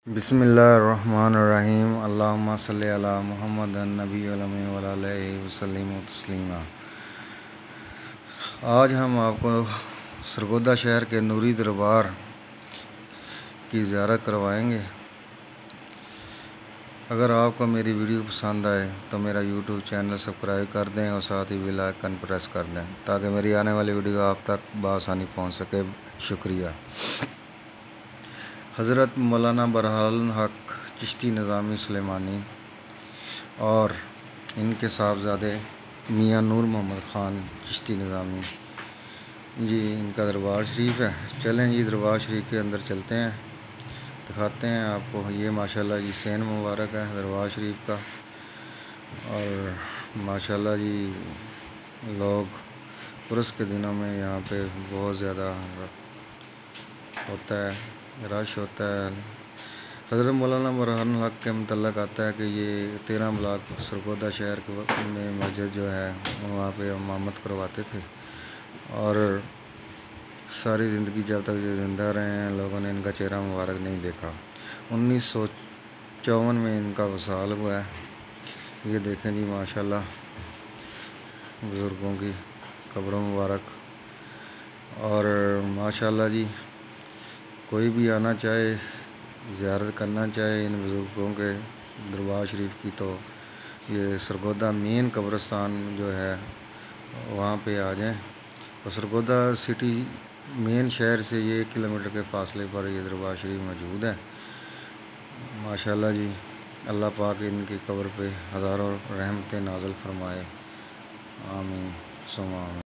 بسم اللہ الرحمن الرحیم۔ اللہم صلی علی محمد النبی الامین وعلی آلہ وسلم تسلیما۔ آج ہم آپ کو سرگودا شہر کے نوری دربار کی زیارت کروائیں گے۔ اگر آپ کو میری ویڈیو پسند آئے تو میرا یوٹیوب چینل سبسکرائب کر دیں اور ساتھ ہی بیل آئیکن پریس کر دیں تاکہ میری آنے والی ویڈیو آپ تک بآسانی پہنچ سکے۔ شکریہ۔ حضرت مولانا برحان الحق چشتی نظامی سلیمانی اور ان کے صاحبزادے میاں نور محمد خان چشتی نظامی جی ان کا دربار شریف ہے۔ چلیں جی دربار شریف کے اندر چلتے ہیں، دکھاتے ہیں آپ کو۔ یہ ماشاءاللہ جی سین مبارک ہے دربار شریف کا، اور ماشاءاللہ جی لوگ عرس کے دنوں میں یہاں پہ بہت زیادہ ہوتا ہے، رش ہوتا ہے۔ حضرت مولانا برحان الحق کے متعلق آتا ہے کہ یہ 13 بلاک سرگودا شہر میں مسجد جو ہے وہاں پہ امامت کرواتے تھے، اور ساری زندگی جب تک یہ زندہ رہے ہیں لوگوں نے ان کا چہرہ مبارک نہیں دیکھا۔ 1954 میں ان کا وصال ہوا ہے۔ یہ دیکھیں جی ماشاءاللہ بزرگوں کی قبروں مبارک، اور ماشاءاللہ جی کوئی بھی آنا چاہے زیارت کرنا چاہے ان بزرگوں کے دربار شریف کی تو یہ سرگودا مین قبرستان جو ہے وہاں پہ آ جائیں۔ اور سرگودا سٹی مین شہر سے یہ 1 کلومیٹر کے فاصلے پر یہ دربار شریف موجود ہے۔ ماشاءاللہ جی اللہ پاک ان کی قبر پہ ہزاروں رحمتیں نازل فرمائے، آمین ثم آمین۔